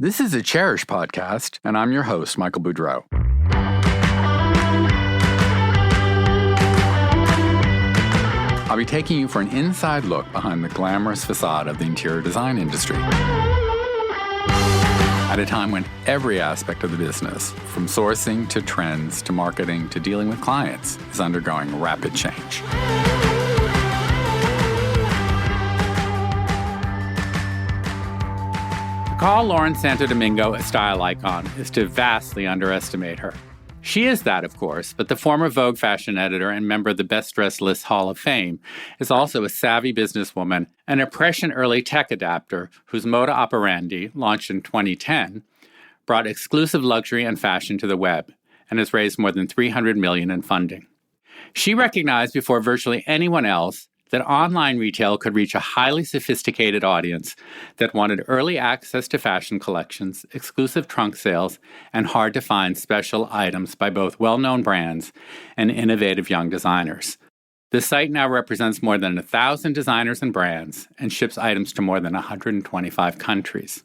This is a Cherish podcast, and I'm your host, Michael Boudreau. I'll be taking you for an inside look behind the glamorous facade of the interior design industry. At a time when every aspect of the business, from sourcing to trends to marketing to dealing with clients, is undergoing rapid change. To call Lauren Santo Domingo a style icon is to vastly underestimate her. She is that, of course, but the former Vogue fashion editor and member of the Best Dressed List Hall of Fame is also a savvy businesswoman, an impression-early tech adapter whose moda operandi, launched in 2010, brought exclusive luxury and fashion to the web and has raised more than $300 million in funding. She recognized before virtually anyone else that online retail could reach a highly sophisticated audience that wanted early access to fashion collections, exclusive trunk sales, and hard-to-find special items by both well-known brands and innovative young designers. The site now represents more than 1,000 designers and brands and ships items to more than 125 countries.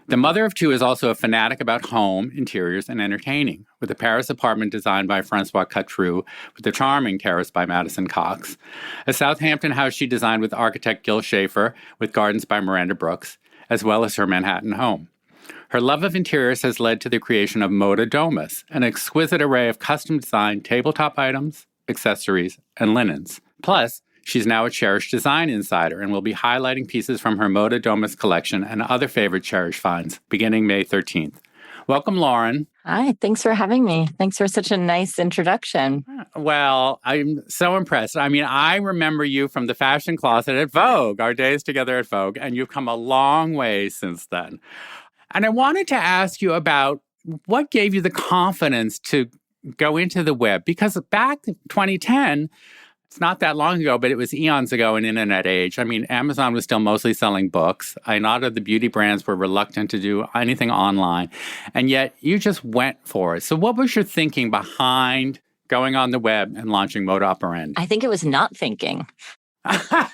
The mother of two is also a fanatic about home, interiors, and entertaining, with a Paris apartment designed by Francois Catrou with a charming terrace by Madison Cox, a Southampton house she designed with architect Gil Schaefer with gardens by Miranda Brooks, as well as her Manhattan home. Her love of interiors has led to the creation of Moda Domus, an exquisite array of custom-designed tabletop items, accessories, and linens. Plus, she's now a Cherish design insider and will be highlighting pieces from her Moda Domus collection and other favorite Cherish finds beginning May 13th. Welcome, Lauren. Hi, thanks for having me. Thanks for such a nice introduction. Well, I'm so impressed. I mean, I remember you from the fashion closet at Vogue, our days together at Vogue, and you've come a long way since then. And I wanted to ask you about what gave you the confidence to go into the web, because back in 2010, it's not that long ago, but it was eons ago in internet age. I mean, Amazon was still mostly selling books. A lot of the beauty brands were reluctant to do anything online. And yet you just went for it. So what was your thinking behind going on the web and launching Moda Operandi? I think it was not thinking. Had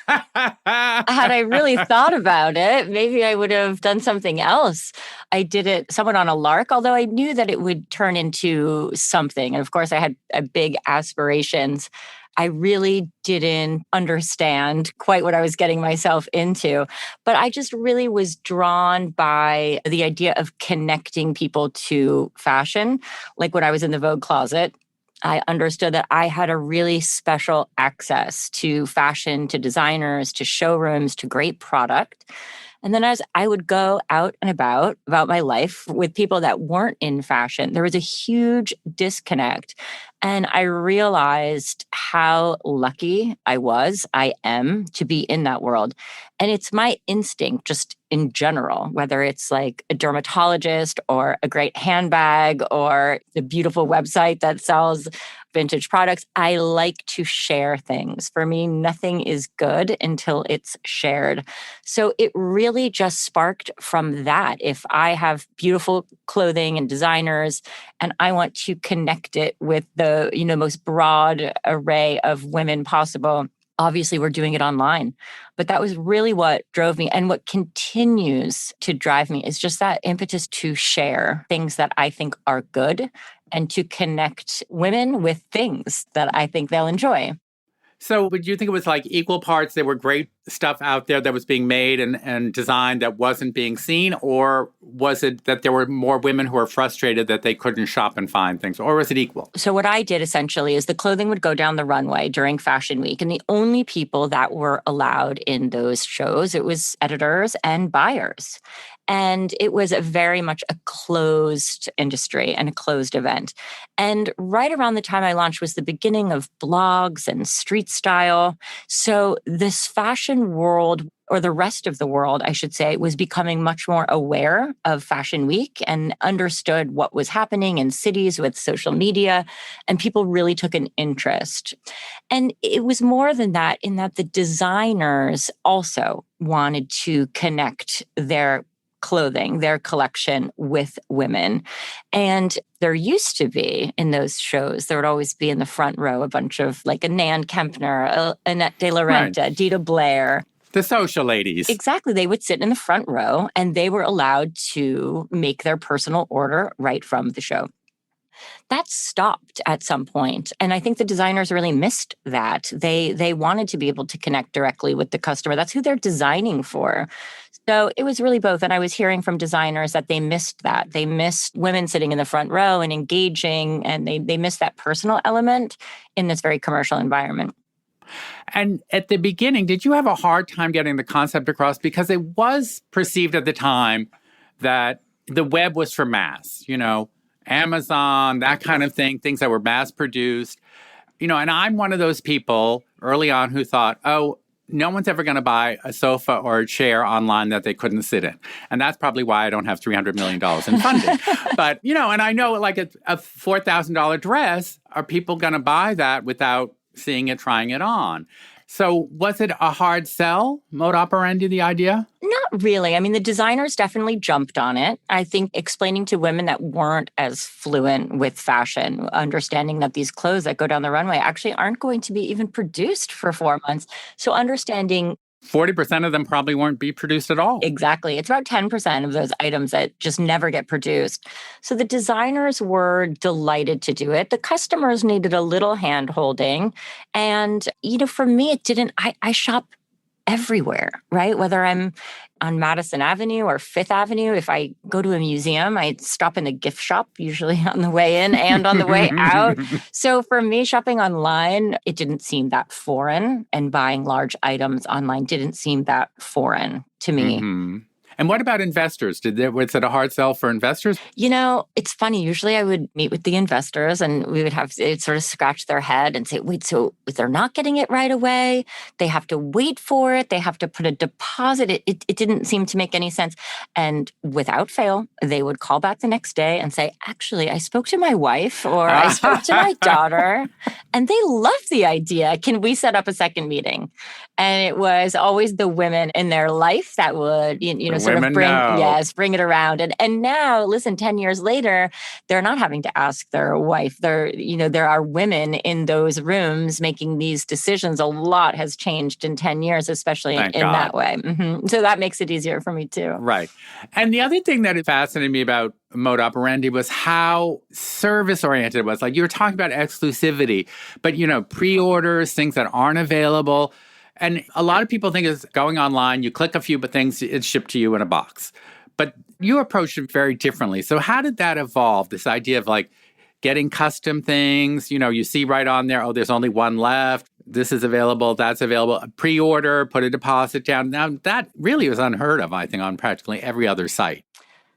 I really thought about it, maybe I would have done something else. I did it somewhat on a lark, although I knew that it would turn into something. And of course, I had big aspirations. I really didn't understand quite what I was getting myself into, but I just really was drawn by the idea of connecting people to fashion. Like when I was in the Vogue closet, I understood that I had a really special access to fashion, to designers, to showrooms, to great product. And then as I would go out and about my life with people that weren't in fashion, there was a huge disconnect. And I realized how lucky I am to be in that world. And it's my instinct just in general, whether it's like a dermatologist or a great handbag or a beautiful website that sells vintage products. I like to share things. For me, nothing is good until it's shared. So it really just sparked from that. If I have beautiful clothing and designers, and I want to connect it with the most broad array of women possible, obviously we're doing it online. But that was really what drove me. And what continues to drive me is just that impetus to share things that I think are good and to connect women with things that I think they'll enjoy. So would you think it was like equal parts? There were great stuff out there that was being made and designed that wasn't being seen? Or was it that there were more women who were frustrated that they couldn't shop and find things? Or was it equal? So what I did essentially is the clothing would go down the runway during Fashion Week. And the only people that were allowed in those shows, it was editors and buyers. And it was very much a closed industry and a closed event. And right around the time I launched was the beginning of blogs and street style. So this fashion world, or the rest of the world, I should say, was becoming much more aware of Fashion Week and understood what was happening in cities with social media. And people really took an interest. And it was more than that, in that the designers also wanted to connect their clothing, their collection with women. And there used to be in those shows, there would always be in the front row a bunch of like a Nan Kempner, Annette De La Renta, Dita Blair. The social ladies. Exactly. They would sit in the front row and they were allowed to make their personal order right from the show. That stopped at some point, and I think the designers really missed that. They wanted to be able to connect directly with the customer. That's who they're designing for. So it was really both. And I was hearing from designers that they missed that. They missed women sitting in the front row and engaging, and they missed that personal element in this very commercial environment. And at the beginning, did you have a hard time getting the concept across? Because it was perceived at the time that the web was for mass, Amazon, that kind of thing, things that were mass produced. And I'm one of those people early on who thought, oh, no one's ever going to buy a sofa or a chair online that they couldn't sit in. And that's probably why I don't have $300 million in funding. But, and I know like a $4,000 dress, are people going to buy that without seeing it, trying it on? So was it a hard sell, mode operandi, the idea? Not really. I mean, the designers definitely jumped on it. I think explaining to women that weren't as fluent with fashion, understanding that these clothes that go down the runway actually aren't going to be even produced for 4 months. So understanding 40% of them probably won't be produced at all. Exactly. It's about 10% of those items that just never get produced. So the designers were delighted to do it. The customers needed a little hand holding. And, for me, it didn't, I shop everywhere, right? Whether I'm on Madison Avenue or Fifth Avenue, if I go to a museum, I stop in the gift shop, usually on the way in and on the way out. So for me, shopping online, it didn't seem that foreign, and buying large items online didn't seem that foreign to me. Mm-hmm. And what about investors? Was it a hard sell for investors? It's funny. Usually I would meet with the investors and they'd sort of scratch their head and say, wait, so if they're not getting it right away, they have to wait for it. They have to put a deposit. It didn't seem to make any sense. And without fail, they would call back the next day and say, actually, I spoke to my wife or I spoke to my daughter and they love the idea. Can we set up a second meeting? And it was always the women in their life that would, sort of bring it around. And now, listen, 10 years later, they're not having to ask their wife. There are women in those rooms making these decisions. A lot has changed in 10 years, especially in that way. Mm-hmm. So that makes it easier for me too. Right. And the other thing that fascinated me about mode operandi was how service-oriented it was. Like you were talking about exclusivity, but, pre-orders, things that aren't available. And a lot of people think it's going online, you click a few things, it's shipped to you in a box. But you approached it very differently. So how did that evolve, this idea of like getting custom things? You see right on there, oh, there's only one left. This is available, that's available. Pre-order, put a deposit down. Now, that really was unheard of, I think, on practically every other site.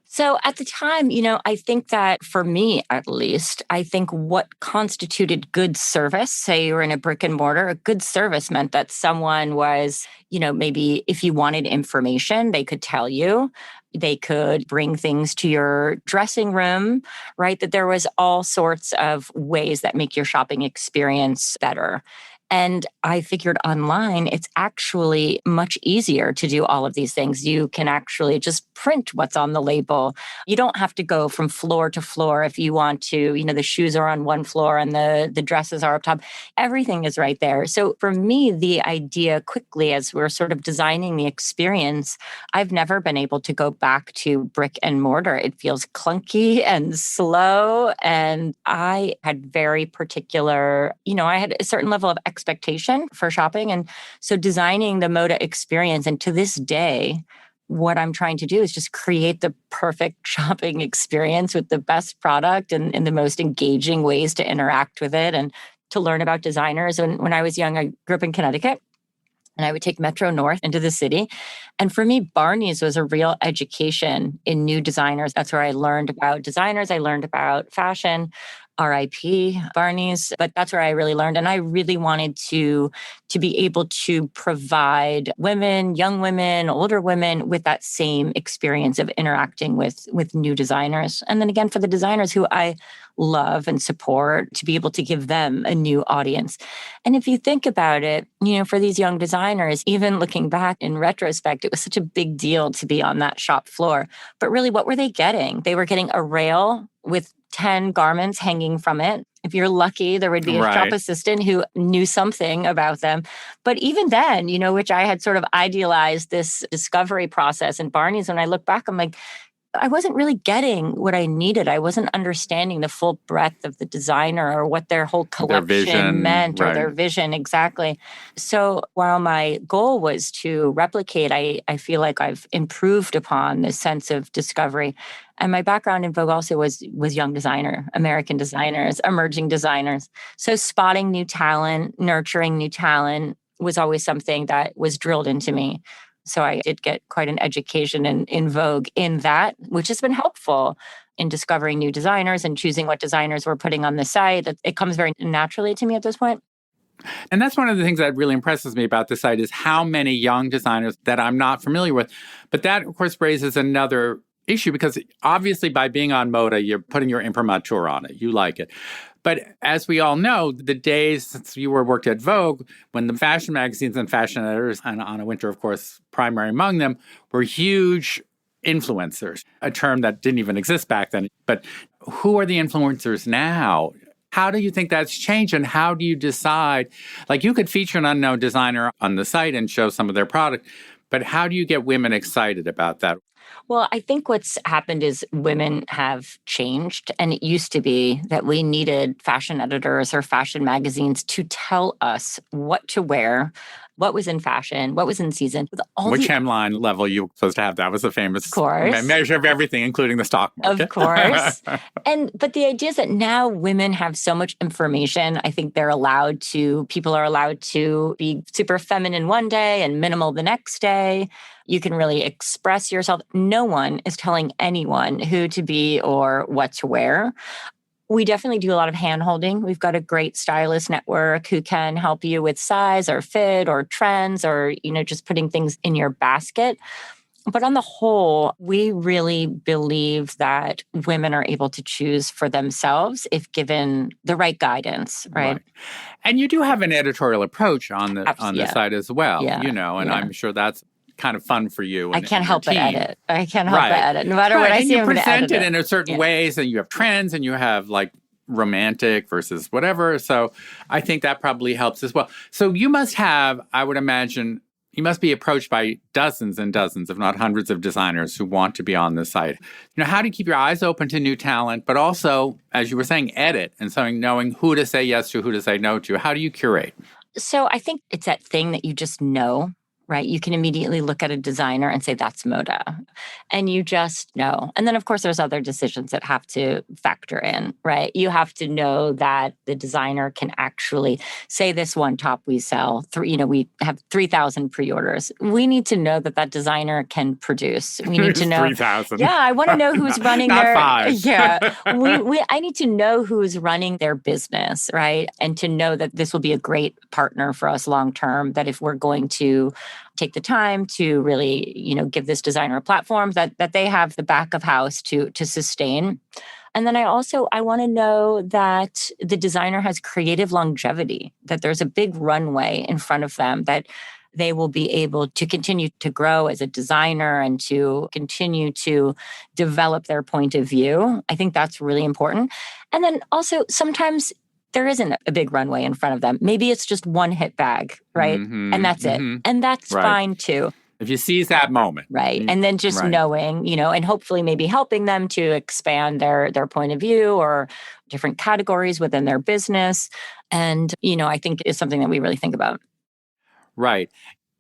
So at the time, I think that for me, at least, I think what constituted good service, say you were in a brick and mortar, a good service meant that someone was, maybe if you wanted information, they could tell you. They could bring things to your dressing room, right? That there was all sorts of ways that make your shopping experience better. And I figured online, it's actually much easier to do all of these things. You can actually just print what's on the label. You don't have to go from floor to floor if you want to. The shoes are on one floor and the dresses are up top. Everything is right there. So for me, the idea quickly, as we're sort of designing the experience, I've never been able to go back to brick and mortar. It feels clunky and slow. And I had very particular, I had a certain level of expectation for shopping. And so designing the Moda experience, and to this day, what I'm trying to do is just create the perfect shopping experience with the best product and in the most engaging ways to interact with it and to learn about designers. And when I was young, I grew up in Connecticut. And I would take Metro North into the city. And for me, Barney's was a real education in new designers. That's where I learned about designers. I learned about fashion. RIP Barney's, but that's where I really learned. And I really wanted to be able to provide women, young women, older women with that same experience of interacting with new designers. And then again, for the designers who I love and support, to be able to give them a new audience. And if you think about it, for these young designers, even looking back in retrospect, it was such a big deal to be on that shop floor. But really, what were they getting? They were getting a rail with 10 garments hanging from it. If you're lucky, there would be a shop assistant who knew something about them. But even then, which I had sort of idealized this discovery process in Barney's, when I look back, I'm like, I wasn't really getting what I needed. I wasn't understanding the full breadth of the designer or what their whole collection meant or their vision exactly. So while my goal was to replicate, I feel like I've improved upon this sense of discovery. And my background in Vogue also was young designer, American designers, emerging designers. So spotting new talent, nurturing new talent was always something that was drilled into me. So I did get quite an education in Vogue in that, which has been helpful in discovering new designers and choosing what designers we're putting on the site. It comes very naturally to me at this point. And that's one of the things that really impresses me about the site is how many young designers that I'm not familiar with. But that, of course, raises another issue because obviously by being on Moda, you're putting your imprimatur on it. You like it. But as we all know, the days since you worked at Vogue, when the fashion magazines and fashion editors, and Anna Wintour, of course, primary among them, were huge influencers, a term that didn't even exist back then. But who are the influencers now? How do you think that's changed? And how do you decide? Like, you could feature an unknown designer on the site and show some of their product, but how do you get women excited about that? Well, I think what's happened is women have changed. And it used to be that we needed fashion editors or fashion magazines to tell us what to wear, what was in fashion, what was in season. Which hemline level you were supposed to have. That was the famous measure of everything, including the stock market. Of course. But the idea is that now women have so much information. I think people are allowed to be super feminine one day and minimal the next day. You can really express yourself. No one is telling anyone who to be or what to wear. We definitely do a lot of hand-holding. We've got a great stylist network who can help you with size or fit or trends or, just putting things in your basket. But on the whole, we really believe that women are able to choose for themselves if given the right guidance, right? And you do have an editorial approach on the site as well, and I'm sure that's kind of fun for you. I can't help but edit. I can't help but edit. No matter what I see, I'm going to edit it. You present it in a certain ways, and you have trends, and you have like romantic versus whatever. So I think that probably helps as well. So you must have, I would imagine, you must be approached by dozens and dozens, if not hundreds of designers who want to be on the site. How do you keep your eyes open to new talent, but also, as you were saying, edit and so knowing who to say yes to, who to say no to? How do you curate? So I think it's that thing that you just know. Right? You can immediately look at a designer and say, that's Moda. And you just know. And then, of course, there's other decisions that have to factor in, right? You have to know that the designer can actually say this one top we sell, we have 3,000 pre-orders. We need to know that designer can produce. We need to know. 3,000. Yeah, I want to know who's running not their. 5. Yeah. I need to know who's running their business, right? And to know that this will be a great partner for us long term, that if we're going to take the time to really, give this designer a platform that they have the back of house to sustain. And then I want to know that the designer has creative longevity, that there's a big runway in front of them, that they will be able to continue to grow as a designer and to continue to develop their point of view. I think that's really important. And then also sometimes there isn't a big runway in front of them. Maybe it's just one hit bag, right? And that's it. And that's fine too. If you seize that moment. Right. And then just knowing, and hopefully maybe helping them to expand their point of view or different categories within their business. And, I think is something that we really think about. Right.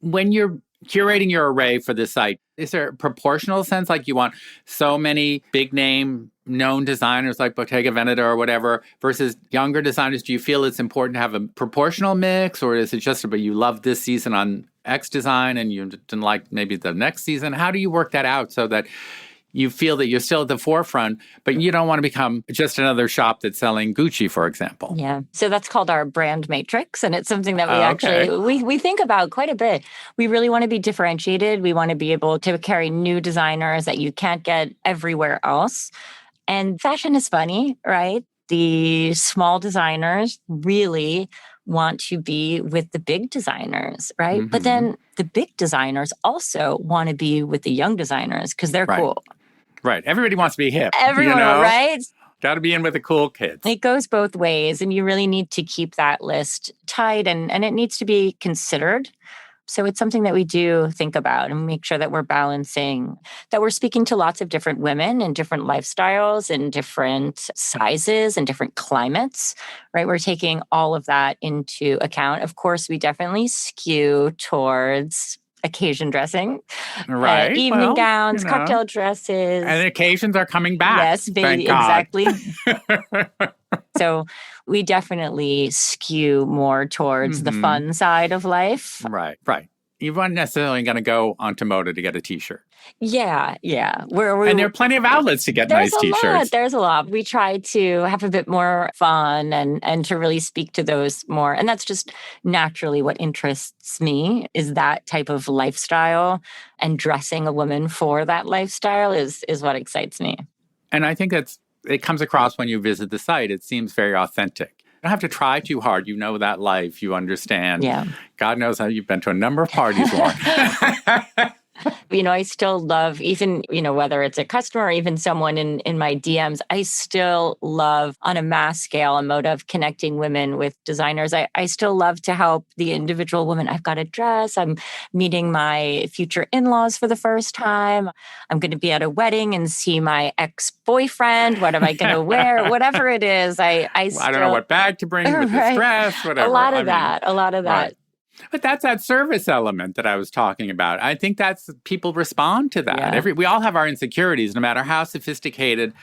When you're curating your array for the site, is there a proportional sense, like you want so many big name known designers like Bottega Veneta or whatever versus younger designers? Do you feel it's important to have a proportional mix, or is it just about you love this season on X design and you didn't like maybe the next season? How do you work that out so that you feel that you're still at the forefront, but you don't want to become just another shop that's selling Gucci, for example? Yeah. So that's called our brand matrix. And it's something that we think about quite a bit. We really want to be differentiated. We want to be able to carry new designers that you can't get everywhere else. And fashion is funny, right? The small designers really want to be with the big designers, right? Mm-hmm. But then the big designers also want to be with the young designers because they're cool. Right. Everybody wants to be hip. Everyone, right? Got to be in with the cool kids. It goes both ways, and you really need to keep that list tight, and it needs to be considered. So it's something that we do think about and make sure that we're balancing, that we're speaking to lots of different women and different lifestyles and different sizes and different climates, right? We're taking all of that into account. Of course, we definitely skew towards occasion dressing, Right. evening gowns, cocktail dresses. And occasions are coming back. Yes, baby, exactly. So we definitely skew more towards the fun side of life. Right. You weren't necessarily going to go onto Moda to get a T-shirt. Yeah. And there are plenty of outlets to get nice T-shirts. There's a lot. We try to have a bit more fun and to really speak to those more. And that's just naturally what interests me, is that type of lifestyle, and dressing a woman for that lifestyle is what excites me. And I think it comes across when you visit the site. It seems very authentic. You don't have to try too hard. You know that life. You understand. Yeah. God knows how you've been to a number of parties, Lauren. I still love, even, whether it's a customer or even someone in my DMs, I still love, on a mass scale, a mode of connecting women with designers. I still love to help the individual woman. I've got a dress. I'm meeting my future in-laws for the first time. I'm going to be at a wedding and see my ex-boyfriend. What am I going to wear? Whatever it is, I don't know what bag to bring with this dress, whatever. A lot of that. Right. But that's that service element that I was talking about. I think people respond to that. Yeah. We all have our insecurities, no matter how sophisticated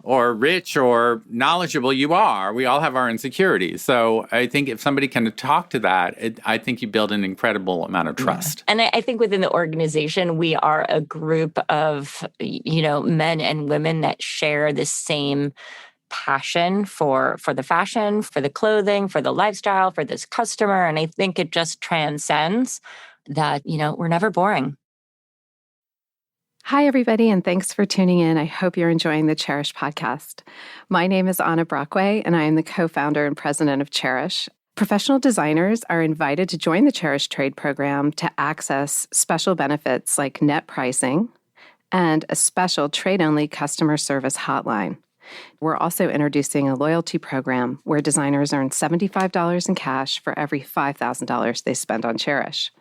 or rich or knowledgeable you are. We all have our insecurities. So I think if somebody can talk to that, I think you build an incredible amount of trust. Yeah. And I think within the organization, we are a group of, men and women that share the same passion for the fashion, for the clothing, for the lifestyle, for this customer. And I think it just transcends that, we're never boring. Hi, everybody, and thanks for tuning in. I hope you're enjoying the Cherish podcast. My name is Anna Brockway, and I am the co-founder and president of Cherish. Professional designers are invited to join the Cherish Trade Program to access special benefits like net pricing and a special trade-only customer service hotline. We're also introducing a loyalty program where designers earn $75 in cash for every $5,000 they spend on Cherish.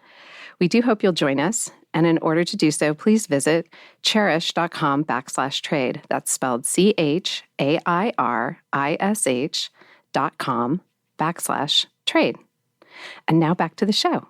We do hope you'll join us, and in order to do so, please visit cherish.com/trade. That's spelled CHAIRISH.com/trade. And now back to the show.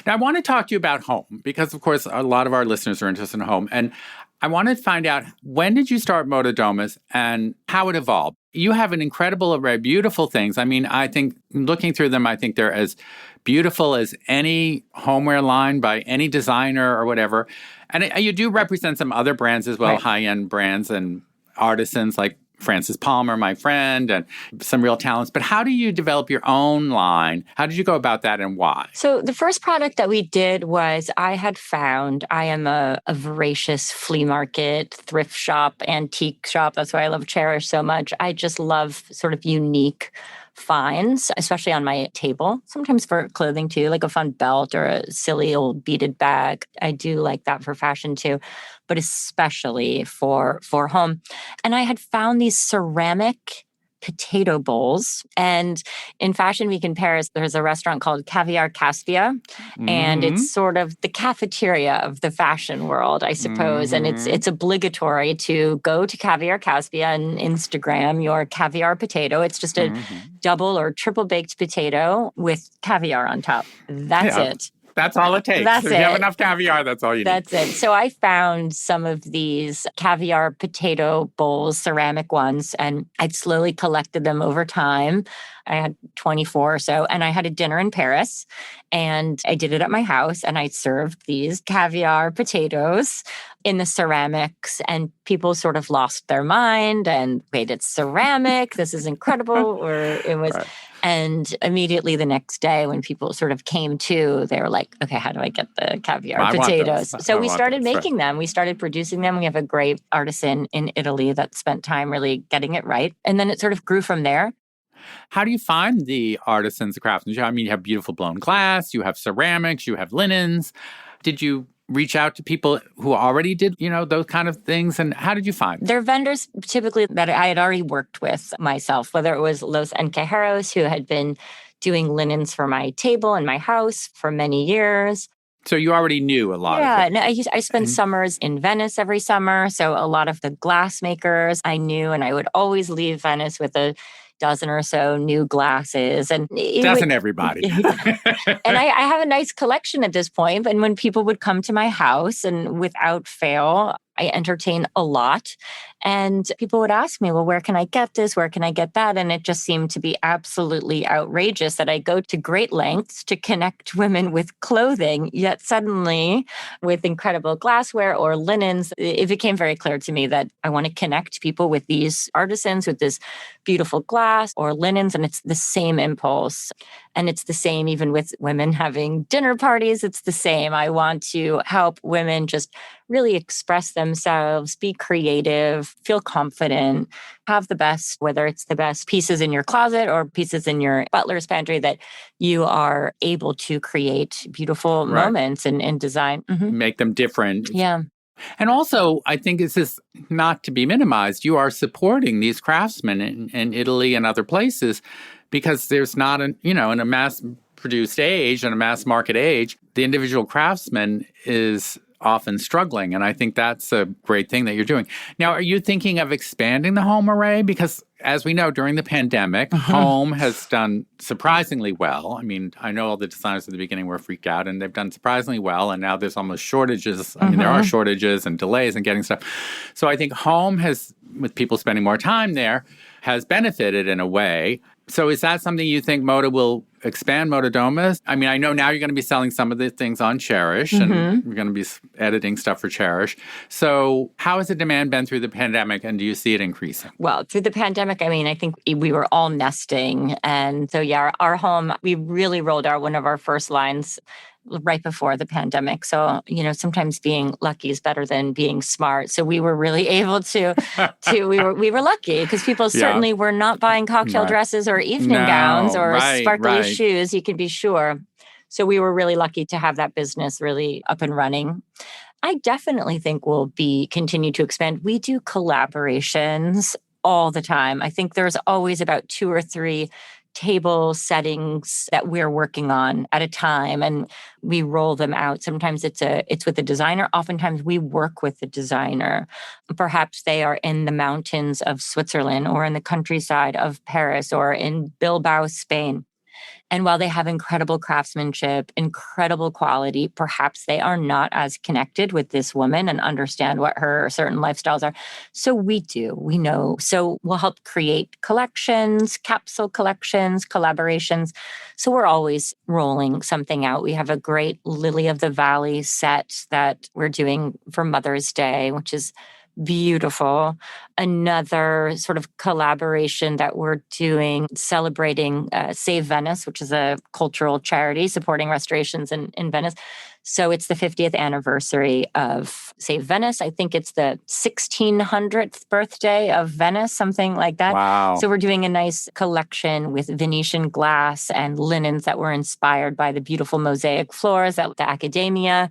Now, I want to talk to you about home because, of course, a lot of our listeners are interested in home. And I want to find out, when did you start Moda Domus and how it evolved? You have an incredible array of beautiful things. I mean, I think looking through them, I think they're as beautiful as any homeware line by any designer or whatever. And you do represent some other brands as well, right. High-end brands and artisans like Francis Palmer, my friend, and some real talents. But how do you develop your own line? How did you go about that and why? So the first product that we did was I am a voracious flea market, thrift shop, antique shop. That's why I love Cherish so much. I just love sort of unique finds, especially on my table, sometimes for clothing too, like a fun belt or a silly old beaded bag. I do like that for fashion too, but especially for home. And I had found these ceramic potato bowls. And in Fashion Week in Paris, there's a restaurant called Caviar Caspia. And it's sort of the cafeteria of the fashion world, I suppose. And it's obligatory to go to Caviar Caspia and Instagram your caviar potato. It's just a double or triple baked potato with caviar on top. That's it. That's all it takes. If you have enough caviar, that's all you need. That's it. So I found some of these caviar potato bowls, ceramic ones, and I'd slowly collected them over time. I had 24 or so, and I had a dinner in Paris, and I did it at my house, and I served these caviar potatoes in the ceramics, and people sort of lost their mind and, wait, it's ceramic? This is incredible. Or it was... Right. And immediately the next day when people sort of came to, they were like, okay, how do I get the caviar potatoes? So we started making them. We started producing them. We have a great artisan in Italy that spent time really getting it right. And then it sort of grew from there. How do you find the artisans, the craftsmen? I mean, you have beautiful blown glass, you have ceramics, you have linens. Did you reach out to people who already did, those kind of things? And how did you find them? They're vendors typically that I had already worked with myself, whether it was Los Encajeros, who had been doing linens for my table in my house for many years. So you already knew a lot of Yeah, them. no, I spent summers in Venice every summer. So a lot of the glass makers I knew, and I would always leave Venice with a dozen or so new glasses. And Doesn't everybody? And I have a nice collection at this point. And when people would come to my house, and without fail, I entertain a lot. And people would ask me, well, where can I get this? Where can I get that? And it just seemed to be absolutely outrageous that I go to great lengths to connect women with clothing. Yet suddenly, with incredible glassware or linens, it became very clear to me that I want to connect people with these artisans, with this beautiful glass or linens. And it's the same impulse. And it's the same even with women having dinner parties. It's the same. I want to help women just really express themselves, be creative, feel confident, have the best, whether it's the best pieces in your closet or pieces in your butler's pantry, that you are able to create beautiful moments and design. Mm-hmm. Make them different. Yeah. And also, I think this is not to be minimized. You are supporting these craftsmen in Italy and other places because there's not, in a mass-produced age and a mass-market age, the individual craftsman is often struggling. And I think that's a great thing that you're doing. Now, are you thinking of expanding the home array? Because as we know, during the pandemic, home has done surprisingly well. I mean, I know all the designers at the beginning were freaked out, and they've done surprisingly well. And now there's almost shortages. I mean, there are shortages and delays in getting stuff. So I think home has, with people spending more time there, has benefited in a way. So is that something you think Moda will expand, Moda Domus? I mean, I know now you're going to be selling some of the things on Cherish, and you're going to be editing stuff for Cherish. So how has the demand been through the pandemic, and do you see it increasing? Well, through the pandemic, I mean, I think we were all nesting. And so, yeah, our home, we really rolled out one of our first lines right before the pandemic. So, sometimes being lucky is better than being smart. So we were really able to we were lucky because people certainly were not buying cocktail dresses or evening gowns or sparkly shoes, you can be sure. So we were really lucky to have that business really up and running. I definitely think we'll continue to expand. We do collaborations all the time. I think there's always about 2 or 3 table settings that we're working on at a time, and we roll them out. Sometimes it's with a designer. Oftentimes we work with the designer. Perhaps they are in the mountains of Switzerland or in the countryside of Paris or in Bilbao, Spain. And while they have incredible craftsmanship, incredible quality, perhaps they are not as connected with this woman and understand what her certain lifestyles are. So we know. So we'll help create collections, capsule collections, collaborations. So we're always rolling something out. We have a great Lily of the Valley set that we're doing for Mother's Day, which is beautiful. Another sort of collaboration that we're doing, celebrating Save Venice, which is a cultural charity supporting restorations in Venice. So it's the 50th anniversary of Save Venice. I think it's the 1600th birthday of Venice, something like that. Wow. So we're doing a nice collection with Venetian glass and linens that were inspired by the beautiful mosaic floors at the Accademia.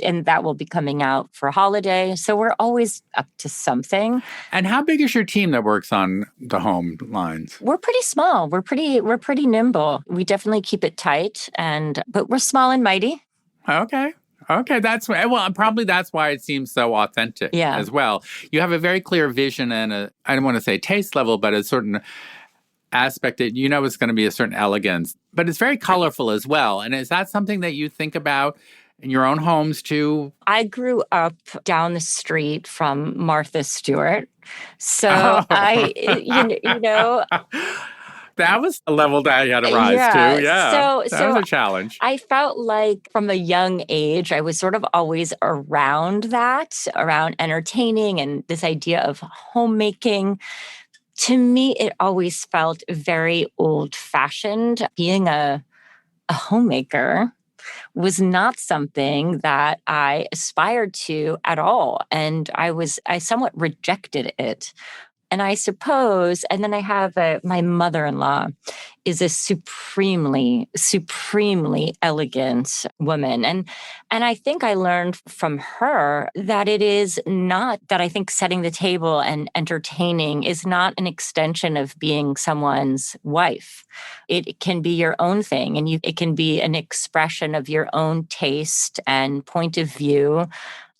And that will be coming out for holiday. So we're always up to something. And how big is your team that works on the home lines? We're pretty small. We're pretty nimble. We definitely keep it tight, but we're small and mighty. Okay, that's why it seems so authentic as well. You have a very clear vision and I don't want to say taste level, but a certain aspect that it's going to be a certain elegance. But it's very colorful as well. And is that something that you think about in your own homes too? I grew up down the street from Martha Stewart. So that was a level that you had to rise to. Yeah. So that was a challenge. I felt like from a young age, I was sort of always around entertaining and this idea of homemaking. To me, it always felt very old-fashioned. Being a homemaker was not something that I aspired to at all. And I somewhat rejected it. And I suppose, and then I have my mother-in-law is a supremely, supremely elegant woman. And I think I learned from her that it is not that I think setting the table and entertaining is not an extension of being someone's wife. It can be your own thing, and it can be an expression of your own taste and point of view.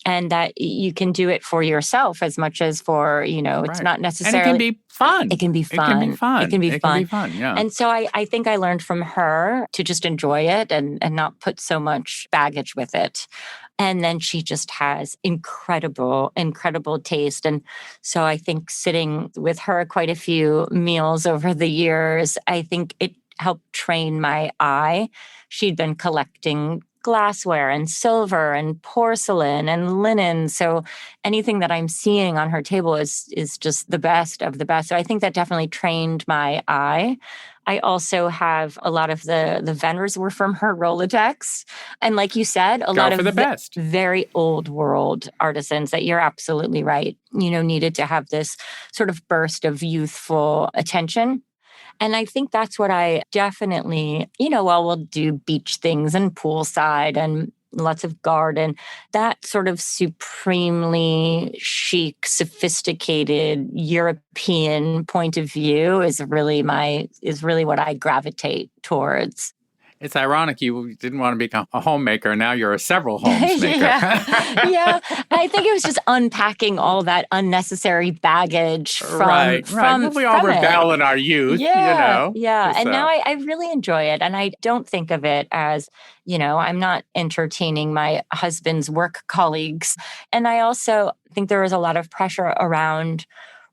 And that you can do it for yourself as much as for, it's not necessarily. And it can be fun. It can be fun. It can be fun. It can be fun, yeah. And so I think I learned from her to just enjoy it and not put so much baggage with it. And then she just has incredible, incredible taste. And so I think sitting with her quite a few meals over the years, I think it helped train my eye. She'd been collecting glassware and silver and porcelain and linen. So anything that I'm seeing on her table is just the best of the best. So I think that definitely trained my eye. I also have a lot of the vendors were from her Rolodex. And like you said, a lot of the best. Very old world artisans that you're absolutely right, needed to have this sort of burst of youthful attention. And I think that's what I definitely, while we'll do beach things and poolside and lots of garden, that sort of supremely chic, sophisticated European point of view is really what I gravitate towards. It's ironic you didn't want to become a homemaker. Now you're a several homes maker. Yeah. I think it was just unpacking all that unnecessary baggage from right. Well, we all rebel in our youth, Yeah. So. And now I really enjoy it. And I don't think of it as, I'm not entertaining my husband's work colleagues. And I also think there was a lot of pressure around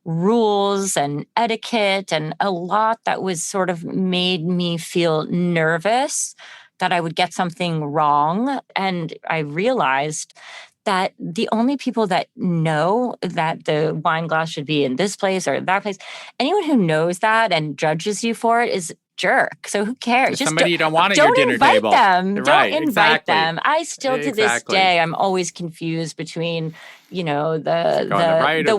rules and etiquette and a lot that was sort of made me feel nervous that I would get something wrong. And I realized that the only people that know that the wine glass should be in this place or that place, anyone who knows that and judges you for it is jerk. So who cares? Just somebody you don't want at your dinner table. Don't invite exactly. them. I still to this day, I'm always confused between, the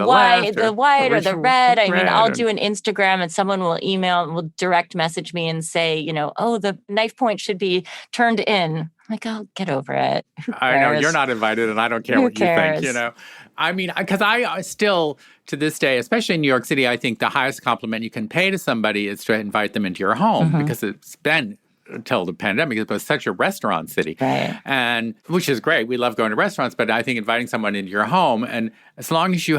white or the red. I mean, I'll do an Instagram and someone will email and will direct message me and say, the knife point should be turned in. I'm like, oh, get over it. I know you're not invited and I don't care what you think, I mean, because I still, to this day, especially in New York City, I think the highest compliment you can pay to somebody is to invite them into your home because it's been, until the pandemic, it was such a restaurant city. Right. And which is great. We love going to restaurants, but I think inviting someone into your home, and as long as you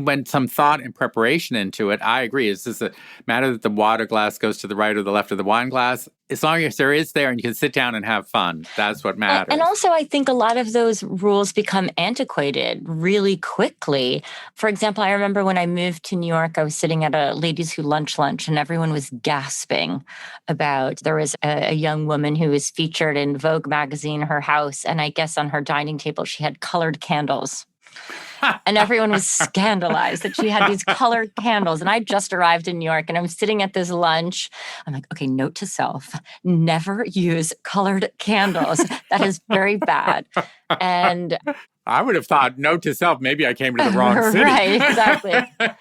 went some thought and preparation into it, I agree. It's just a matter that the water glass goes to the right or the left of the wine glass. As long as there is there and you can sit down and have fun, that's what matters. And also, I think a lot of those rules become antiquated really quickly. For example, I remember when I moved to New York, I was sitting at a ladies who lunch, and everyone was gasping about, there was a young woman who was featured in Vogue magazine, her house, and I guess on her dining table, she had colored candles. And everyone was scandalized that she had these colored candles. And I just arrived in New York and I'm sitting at this lunch. I'm like, okay, note to self, never use colored candles. That is very bad. And I would have thought, note to self, maybe I came to the wrong city. Right, exactly.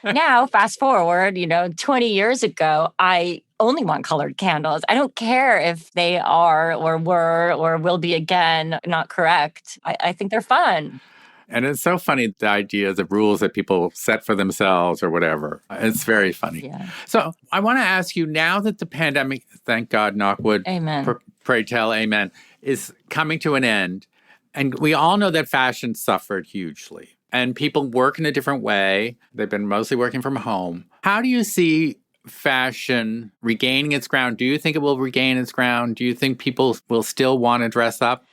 Now, fast forward, 20 years ago, I only want colored candles. I don't care if they are or were or will be again not correct. I think they're fun. And it's so funny, the ideas of rules that people set for themselves or whatever. It's very funny. Yeah. So I want to ask you, now that the pandemic, thank God, knock wood, amen. Pray tell, amen, is coming to an end, and we all know that fashion suffered hugely, and people work in a different way. They've been mostly working from home. How do you see fashion regaining its ground? Do you think it will regain its ground? Do you think people will still want to dress up?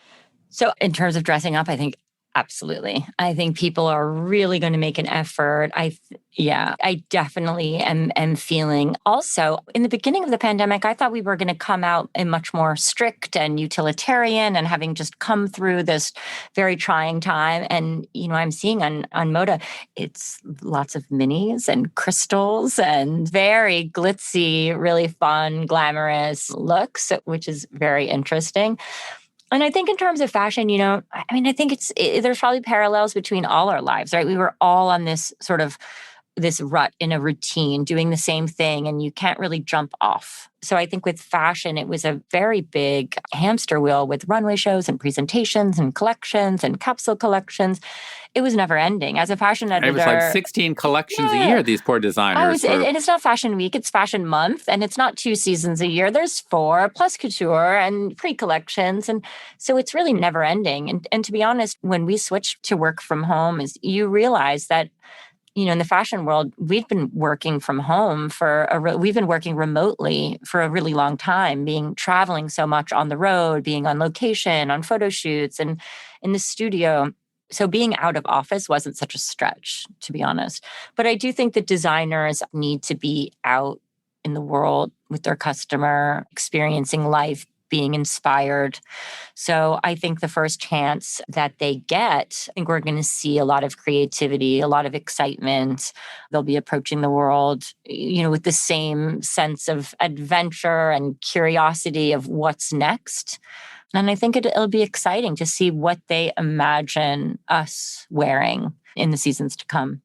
So in terms of dressing up, I think absolutely. I think people are really going to make an effort. I definitely am feeling. Also, in the beginning of the pandemic, I thought we were going to come out in much more strict and utilitarian and having just come through this very trying time. And, I'm seeing on Moda, it's lots of minis and crystals and very glitzy, really fun, glamorous looks, which is very interesting. And I think in terms of fashion, I think there's probably parallels between all our lives, right? We were all on this sort of this rut in a routine, doing the same thing, and you can't really jump off. So I think with fashion, it was a very big hamster wheel with runway shows and presentations and collections and capsule collections. It was never ending. As a fashion editor, it was like 16 collections a year, these poor designers. And it's not Fashion Week, it's Fashion Month, and it's not 2 seasons a year. There's 4, plus couture and pre-collections. And so it's really never ending. And to be honest, when we switched to work from home, is you realize that, in the fashion world, we've been working from home we've been working remotely for a really long time, traveling so much on the road, being on location, on photo shoots and in the studio. So being out of office wasn't such a stretch, to be honest. But I do think that designers need to be out in the world with their customer, experiencing life, being inspired. So I think the first chance that they get, I think we're going to see a lot of creativity, a lot of excitement. They'll be approaching the world, with the same sense of adventure and curiosity of what's next. And I think it'll be exciting to see what they imagine us wearing in the seasons to come.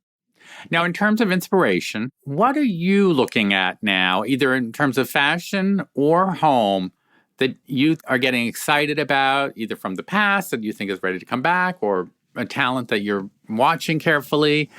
Now, in terms of inspiration, what are you looking at now, either in terms of fashion or home, that you are getting excited about, either from the past that you think is ready to come back, or a talent that you're watching carefully?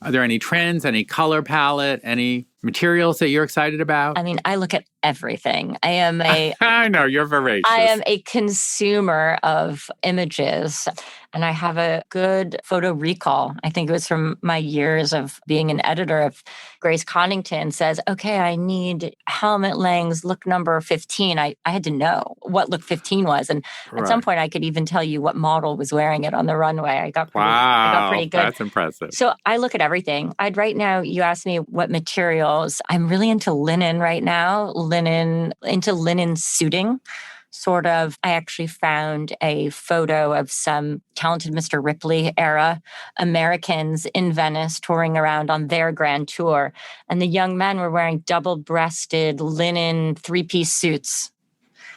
Are there any trends, any color palette, any materials that you're excited about? I mean, I look at everything. I know, you're voracious. I am a consumer of images, and I have a good photo recall. I think it was from my years of being an editor. If Grace Connington says, okay, I need helmet lengths, look number 15, I had to know what look 15 was. And at some point, I could even tell you what model was wearing it on the runway. I got pretty good. That's impressive. So I look at everything. Right now, you asked me what materials. I'm really into linen right now, into linen suiting. Sort of, I actually found a photo of some talented Mr. Ripley era Americans in Venice touring around on their grand tour. And the young men were wearing double-breasted linen 3-piece suits.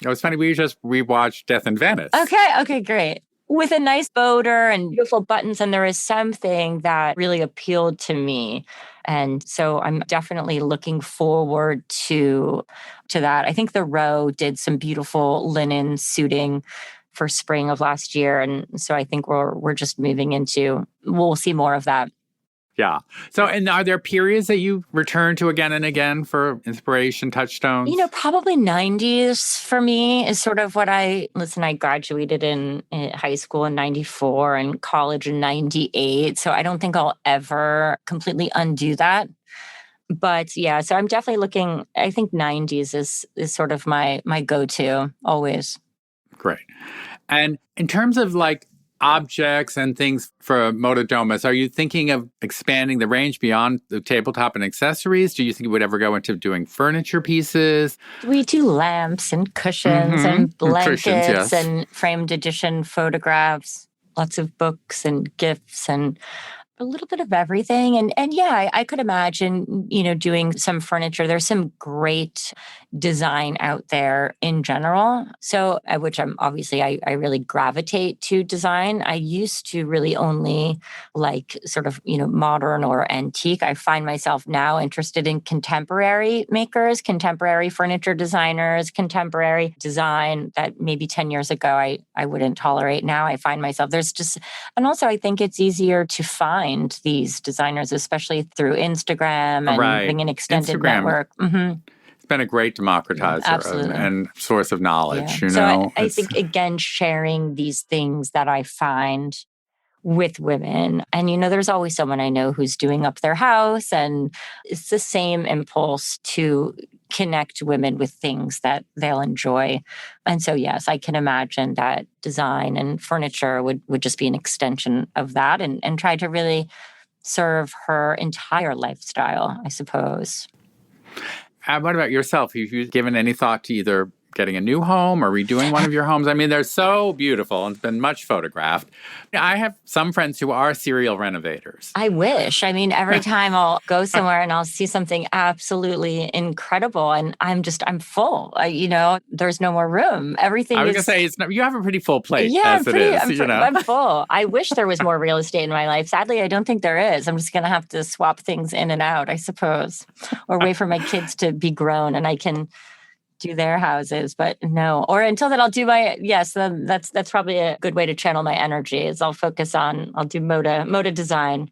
It was funny. We just rewatched Death in Venice. Okay, great. With a nice boater and beautiful buttons. And there is something that really appealed to me. And so I'm definitely looking forward to that. I think the Row did some beautiful linen suiting for spring of last year. And so I think we're just moving into, we'll see more of that. Yeah. So, and are there periods that you return to again and again for inspiration, touchstones? Probably 90s for me is sort of what I graduated in high school in 94 and college in 98. So I don't think I'll ever completely undo that. But yeah, so I'm definitely looking, I think 90s is sort of my go-to always. Great. And in terms of like objects and things for Motodomus, are you thinking of expanding the range beyond the tabletop and accessories? Do you think you would ever go into doing furniture pieces? We do lamps and cushions and blankets and framed edition photographs, lots of books and gifts and a little bit of everything. And yeah, I could imagine, doing some furniture. There's some great design out there in general. So, which I'm obviously, I really gravitate to design. I used to really only like sort of, modern or antique. I find myself now interested in contemporary makers, contemporary furniture designers, contemporary design that maybe 10 years ago I wouldn't tolerate. Now I find myself and also I think it's easier to find these designers, especially through Instagram and having an extended network. Mm-hmm. It's been a great democratizer and source of knowledge. Yeah. So I think, again, sharing these things that I find with women. And, there's always someone I know who's doing up their house. And it's the same impulse to connect women with things that they'll enjoy. And so, yes, I can imagine that design and furniture would just be an extension of that and try to really serve her entire lifestyle, I suppose. What about yourself? Have you given any thought to either getting a new home or redoing one of your homes. I mean, they're so beautiful and it's been much photographed. I have some friends who are serial renovators. I wish. I mean, every time I'll go somewhere and I'll see something absolutely incredible and I'm full. There's no more room. Everything I was going to say, you have a pretty full plate as it is. I'm full. I wish there was more real estate in my life. Sadly, I don't think there is. I'm just going to have to swap things in and out, I suppose, or wait for my kids to be grown and I can do their houses, but no. Or until then, I'll do that's probably a good way to channel my energy is I'll do moda design.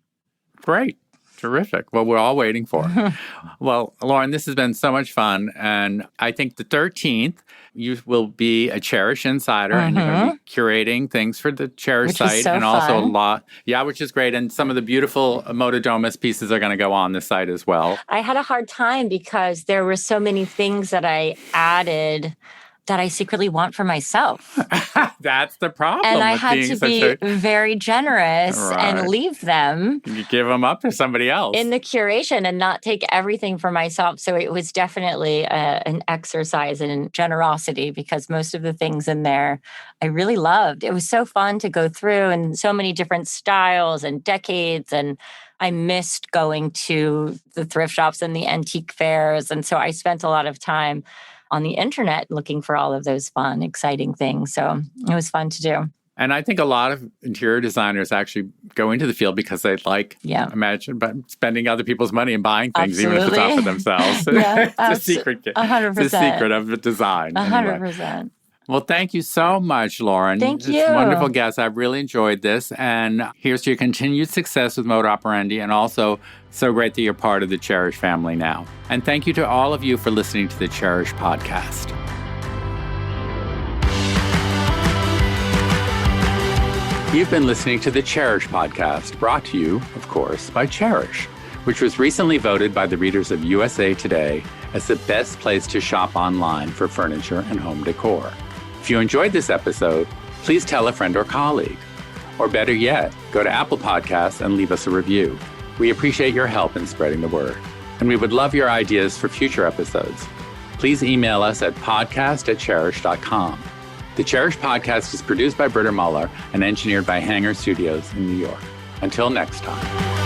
Great. Terrific. Well, we're all waiting for it. Well, Lauren, this has been so much fun. And I think the 13th, you will be a Cherish insider and you're going to be curating things for the Cherish site. So and fun. Also a lot. Yeah, which is great. And some of the beautiful Moda Domus pieces are going to go on the site as well. I had a hard time because there were so many things that I added that I secretly want for myself. That's the problem. And I had to be very generous and leave them. You give them up to somebody else. In the curation and not take everything for myself. So it was definitely an exercise in generosity because most of the things in there I really loved. It was so fun to go through and so many different styles and decades. And I missed going to the thrift shops and the antique fairs. And so I spent a lot of time on the internet looking for all of those fun, exciting things. So it was fun to do. And I think a lot of interior designers actually go into the field because they imagine spending other people's money and buying things, Absolutely. even if it's not for themselves. It's a secret. 100%. It's the secret of the design. 100%. Anyway. Well, thank you so much, Lauren. Thank you. It's a wonderful guest. I've really enjoyed this. And here's to your continued success with Moda Operandi, and also so great that you're part of the Cherish family now. And thank you to all of you for listening to the Cherish podcast. You've been listening to the Cherish podcast, brought to you, of course, by Cherish, which was recently voted by the readers of USA Today as the best place to shop online for furniture and home decor. If you enjoyed this episode, please tell a friend or colleague. Or better yet, go to Apple Podcasts and leave us a review. We appreciate your help in spreading the word. And we would love your ideas for future episodes. Please email us at podcast@cherish.com. The Cherish podcast is produced by Britta Muller and engineered by Hanger Studios in New York. Until next time.